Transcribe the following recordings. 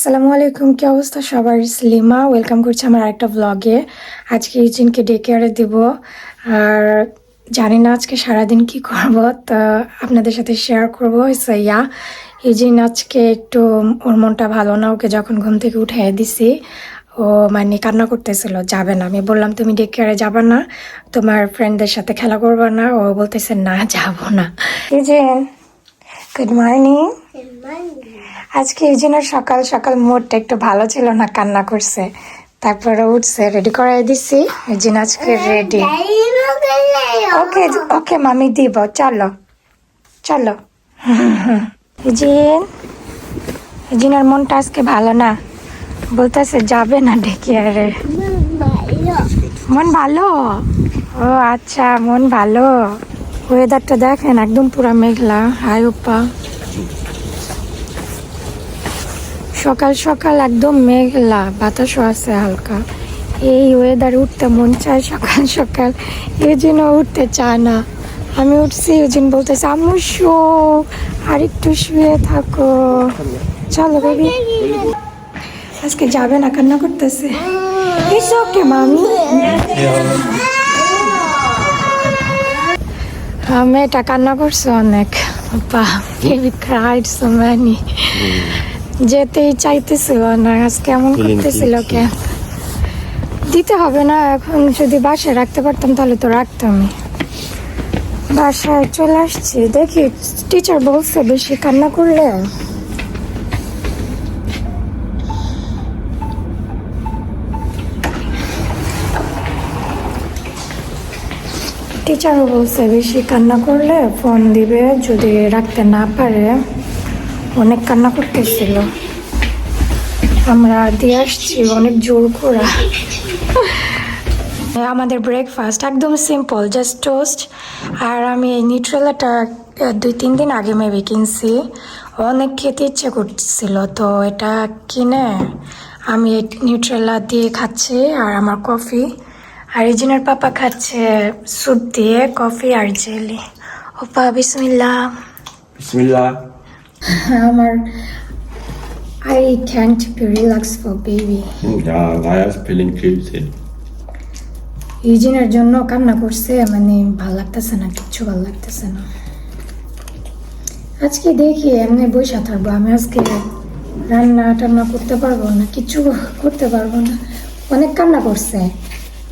আসসালামু আলাইকুম, কি অবস্থা সবার? স্লিমা ওয়েলকাম করছি আমার আরেকটা ব্লগে। আজকে ইজিনকে ডে কেয়ারে দিব, আর জানি না আজকে সারাদিন কি করব, তা আপনাদের সাথে শেয়ার করবো। ইয়া ইজিন আজকে একটু ওর মনটা ভালো না, ওকে যখন ঘুম থেকে উঠে দিছি ও মানে কান্না করতেছিল, যাবে না। আমি বললাম তুমি ডে কেয়ারে যাবে না, তোমার ফ্রেন্ডদের সাথে খেলা করবে না? ও বলতেছে না, যাবো না। ইজিন, গুড মর্নিং। আজকে ইজিনের সকাল সকাল মুডটা একটু ভালো ছিল না, কান্না করছে। তারপরে উঠছে, রেডি করাই দিছি। ইজিন আজকে রেডি। ওকে ওকে মামি দিব, চলো চলো। ইজিন, ইজিনের মনটা আজকে ভালো না, বলতেছে যাবে না ডেকে। আরে মন ভালো? ও আচ্ছা, মন ভালো। ওয়েদারটা দেখেন, একদম পুরা মেঘলা। হাই ওপা, সকাল সকাল একদম মেঘলা, বাতাসও আছে হালকা। এই ওয়েদার উঠতে মন চায় সকাল সকাল, এই জন্য উঠতে চায় না। আমি উঠছি, ওই জন্য বলতেছে আম্মু শো, আর একটু শুয়ে থাকো, চলো বেবি। আজকে যাবে না, কান্না করতেছে। ইটস ওকে মামি। মেয়েটা কান্না করছে অনেক, বেবি ক্রাইড সো ম্যানি। যেতেই চাইতেছিল না, আজকে এমন করতেছিল। কেন দিতে হবে না এখন? যদি বাসায় রাখতে পারতাম তাহলে তো রাখতামই। বাসায় চলে আসছি, দেখি টিচার বলছে বেশি কান্না করলে টিচারও বলছে বেশি কান্না করলে ফোন দিবে, যদি রাখতে না পারে। অনেক কান্না করতেছিল, আমরা দিয়ে আসছি অনেক জোর করে। আমাদের ব্রেকফাস্ট একদম সিম্পল, জাস্ট টোস্ট। আর আমি এই নিউট্রেলাটা 2-3 দিন আগে মেবি কিনছি, অনেক খেতে ইচ্ছে করছিল, তো এটা কিনে আমি নিউট্রেলা দিয়ে খাচ্ছি। আর আমার কফি, আর ইজিনের পাপা খাচ্ছে স্যুপ দিয়ে কফি আর জেলি। ওপা বিসমিল্লাহ। বিসমিল্লাহ। আমার I can't be relaxed for baby. Ja, Raya is feeling guilty. ইউজিনের জন্য কান্না করছে, মানে ভালো লাগতেছে না, কিচ্ছু ভালো লাগতেছে না। আজকে দেখি এমনি বসে থাকবো আমি, আজকে রান্না টান্না করতে পারবো না, কিচ্ছু করতে পারবো না। অনেক কান্না করছে,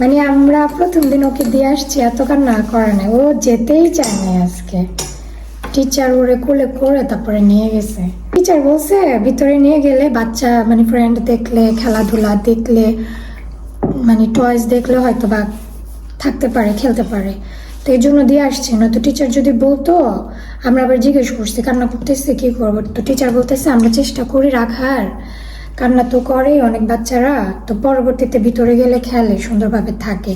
মানে আমরা প্রথম দিন ওকে দিয়ে আসছি, এত কান্না করে না, ও যেতেই চায় না। আজকে টিচার ওরে কোলে করে তারপরে নিয়ে গেছে। টিচার বলছে ভিতরে নিয়ে গেলে বাচ্চা মানে ফ্রেন্ড দেখলে, খেলাধুলা দেখলে, মানে টয়েস দেখলে হয়তো বা থাকতে পারে, খেলতে পারে, তো এই জন্য দিয়ে আসছি। না তো টিচার যদি বলতো, আমরা আবার জিজ্ঞেস করছি কান্না করতেছে কি করবো, তো টিচার বলতেছে আমরা চেষ্টা করি রাখার, কান্না তো করে অনেক বাচ্চারা, তো পরবর্তীতে ভিতরে গেলে খেলে, সুন্দরভাবে থাকে।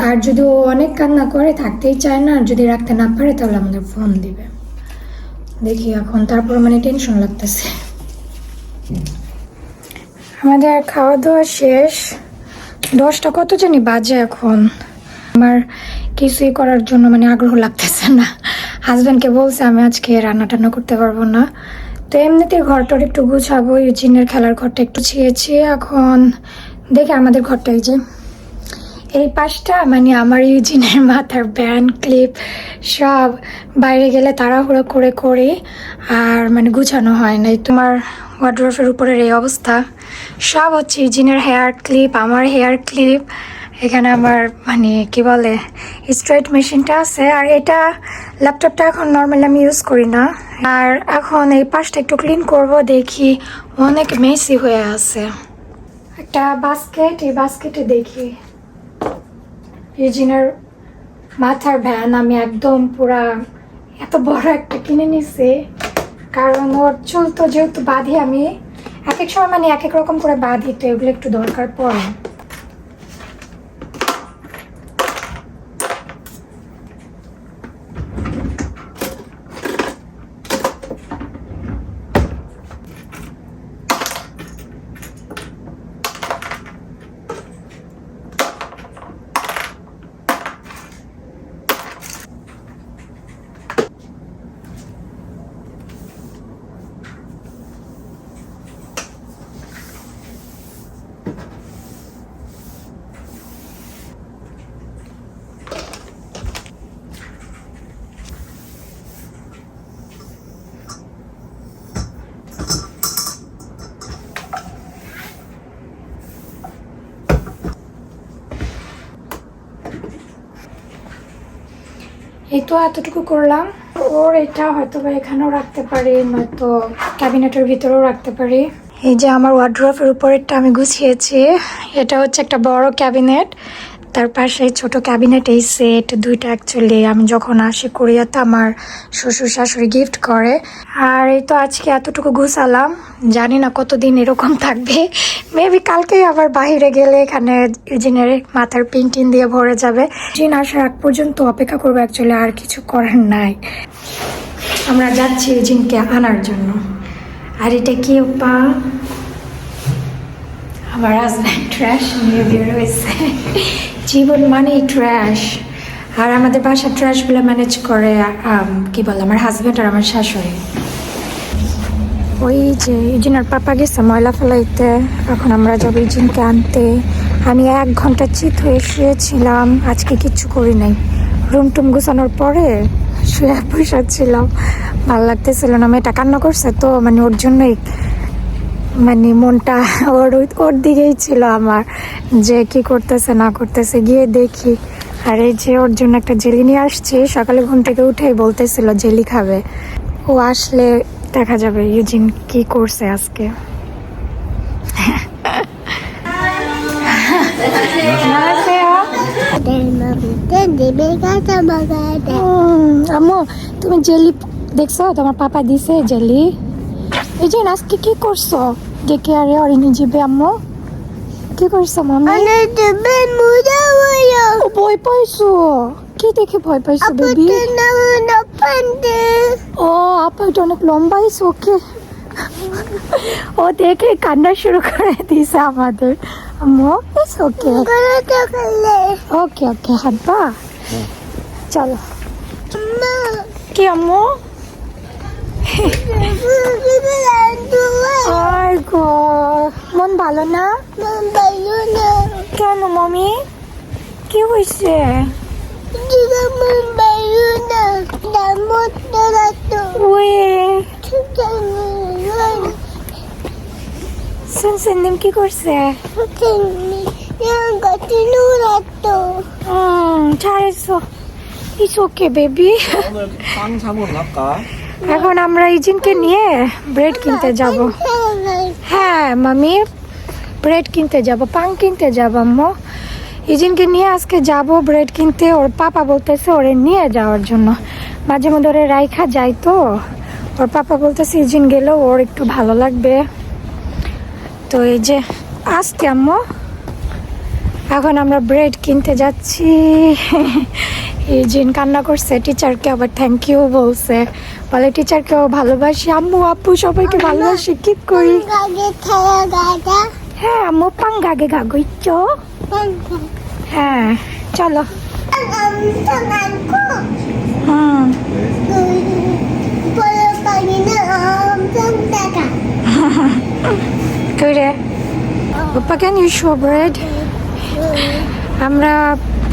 আর যদি ও অনেক কান্না করে, থাকতেই চায় না, যদি রাখতে না পারে তাহলে আমাদের ফোন দিবে। দেখি এখন, তারপর মানে টেনশন লাগতেছে। আমাদের খাওয়া দাওয়া শেষ, 10টা কত জানি বাজে এখন। আমার কিছুই করার জন্য মানে আগ্রহ লাগতেছে না। হাজব্যান্ডকে বলছে আমি আজকে রান্না টান্না করতে পারবো না, তো এমনিতে ঘরটার একটু গুছাবো। ইউজিনের খেলার ঘরটা একটু ছিঁড়েছি, এখন দেখে আমাদের ঘরটা এই যে এই পাশটা, মানে আমার ইউজিনের মাথার ব্যান্ড ক্লিপ সব বাইরে গেলে তাড়াহুড়ো করে করি, আর মানে গুছানো হয় না। তোমার ওয়ার্ড্রোবের উপরের এই অবস্থা, সব হচ্ছে ইউজিনের হেয়ার ক্লিপ, আমার হেয়ার ক্লিপ। এখানে আমার মানে কি বলে স্ট্রেট মেশিনটা আছে, আর এটা ল্যাপটপটা এখন নর্মালি আমি ইউজ করি না। আর এখন এই পাশটা একটু ক্লিন করব, দেখি অনেক মেসি হয়ে আছে। একটা বাস্কেট, এই বাস্কেটে দেখি ইউজিনের মাথার ভ্যান আমি একদম পুরা এত বড় একটা কিনে নিছি, কারণ ওর চুল তো যেহেতু বাঁধি আমি, এক এক সময় মানে এক এক রকম করে বাঁধি, তো এগুলো একটু দরকার পড়ে। এই তো এতটুকু করলাম। ওর এটা হয়তো বা এখানেও রাখতে পারি, নয়তো ক্যাবিনেটের ভিতরেও রাখতে পারি। এই যে আমার ওয়ার্ড্রোবের উপরেরটা আমি গুছিয়েছি। এটা হচ্ছে একটা বড় ক্যাবিনেট, তার পাশে ছোট ক্যাবিনেট। এই সেট দুইটা অ্যাকচুয়ালি আমি যখন আসি কোরিয়াতে আমার শ্বশুর শাশুড়ি গিফট করে। আর এই তো আজকে এতটুকু গুছালাম, জানি না কতদিন এরকম থাকবে। মেবি কালকেই আবার বাইরে গেলে এখানে ইউজিনের মাথার পিন দিয়ে ভরে যাবে। জিন আসার আগ পর্যন্ত অপেক্ষা করবো, অ্যাকচুয়ালি আর কিছু করার নাই। আমরা যাচ্ছি ইউজিনকে আনার জন্য। আর এটা কি ওপা, আমার হাজব্যান্ড ট্র্যাশ নিয়ে বের হয়েছে। জীবন মানেই ট্র্যাশ। আর আমাদের বাসার ট্র্যাশগুলো ম্যানেজ করে কি বলে আমার হাজব্যান্ড আর আমার শাশুড়ি। ওই যে ইজিনার পাপা গেছে ময়লা ফেলাইতে, এখন আমরা যাবো ইজিনকে আনতে। আমি 1 ঘন্টা চিত হয়ে শুয়েছিলাম, আজকে কিচ্ছু করি নাই। রুম টুম গুছানোর পরে শুয়ে বসেছিলাম, ভালো লাগতেছিল না। মেয়েটা কান্না করছে তো, মানে ওর জন্যই মানে মনটা ওর দিকেই ছিল আমার, যে কি করতেছে না করতেছে। গিয়ে দেখি, আর এই যে ওর জন্য একটা জেলি নিয়ে আসছি। সকালে ঘুম থেকে উঠেই বলতেছিল জেলি খাবে। ও আসলে দেখা যাবে ইউজিন কি করছে আজকে। আম্মু তুমি জেলি দেখছো? তোমার পাপা দিছে জেলি। এই যে আজকে কি করছো? ডেকে আরে অরিনি জিবে আম্মু কি করছো? মামি ভয় পাইছো? কি দেখে ভয় পাইছো বেবি? ও আপা এটা অনেক লম্বা হয়েছে। ওকে, ও দেখে কান্না শুরু করে দিয়েছে আমাদের। আম্মু ওকে ওকে ওকে হাঁটবা, চলো। কি আম্মু? আর গো মন ভালো না কেন মামি? কি হয়েছে? সেনসেন কি করছে? ছাড়েছো? It's okay baby. এখন আমরা ইজিনকে নিয়ে ব্রেড কিনতে যাব। হ্যাঁ মামি, ব্রেড কিনতে যাব, পান কিনতে যাব। আম্মু ইজিনকে নিয়ে আজকে যাব ব্রেড কিনতে। ওর পাপা বলতেছে ওরে নিয়ে যাওয়ার জন্য। মাঝে মধ্যে ওরে রাইখা যায় তো, ওর পাপা বলতেছে ইজিন গেলেও ওর একটু ভালো লাগবে। তো এই যে আজকে আম্মু এখন আমরা ব্রেড কিনতে যাচ্ছি। ইজিন কান্না করছে, টিচারকে আবার থ্যাংক ইউ বলছে, বলে টিচারকেও ভালোবাসি। আম্মু আপু সবাইকে ভালোবাসি, কি করি। হ্যাঁ আম্মু পাঙ্গাগে গাগইচ্ছ। হ্যাঁ চলো। করে ওপা ক্যান ইউ শো ব্রেড? আমরা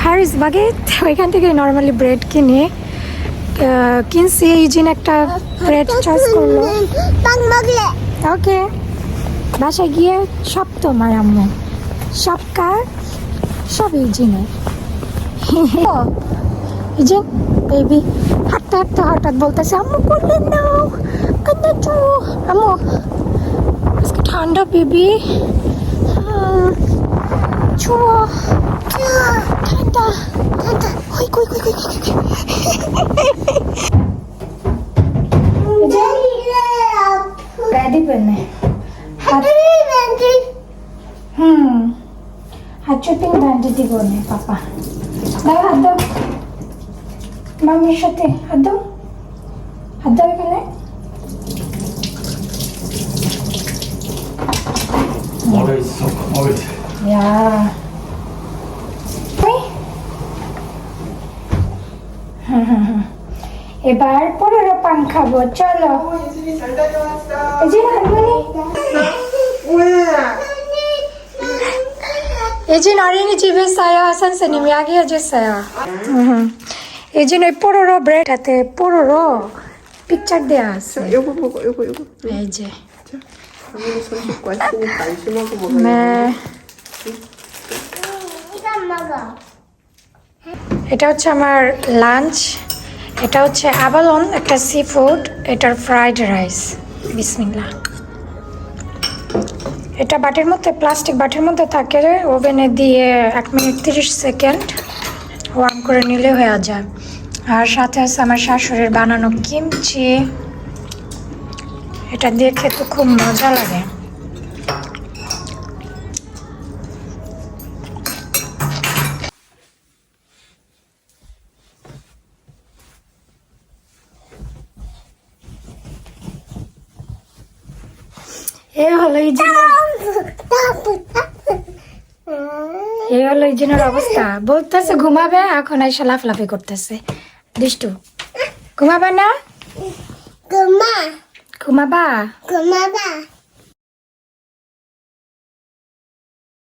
প্যারিস বাগে ওইখান থেকে নর্মালি ব্রেড কিনি। কিনছি, ইজিন একটা ব্রেড চয়েস করলো। ওকে, বাসায় গিয়ে সব তোমার আম্মু, সব কার, সব ইজিনের। ইজিন বেবি হাঁটতে হাঁটতে হঠাৎ বলতেছে আম্মু করলেন নাও কান্না তো। আম্মু আজকে ঠান্ডা বেবি, ছুঁয়ো ঠান্ডা ঠান্ডা। কই কই কই কই কই রেডি পেনে হাত চুপিং ব্যান্ডে দিব নে পাপা। দাও হাত দাও, মামির সাথে হাত দাও, হাত দাও এখানে। Always, always. Yeah. এবার পরেরও পান খাবো, চলো। এই যে হারমোনি, এই যে নারিনী জিভে সায়া আসান সেনিমি আগে যে সায়া। এই যে ওই পরেরও ব্রেড হাতে পরেরও পিকচার দেয়া আছে। এই যে এটা হচ্ছে আমার লাঞ্চ। এটা হচ্ছে আবালন, একটা সি ফুড, এটার ফ্রাইড রাইস। বিসমিল্লাহ। এটা বাটির মধ্যে, প্লাস্টিক বাটির মধ্যে থাকে, ওভেনে দিয়ে 1 মিনিট 30 সেকেন্ড ওয়ার্ম করে নিলে হয়ে যায়। আর সাথে আছে আমার শাশুড়ির বানানো কিমচি, এটা দিয়ে খেতে খুব মজা লাগে। এই হলো ইজিনের অবস্থা। বলতেছে ঘুমাবে, এখন এসে লাফলাফি করতেছে। দুষ্টু, ঘুমাবে না? ঘুমাবা?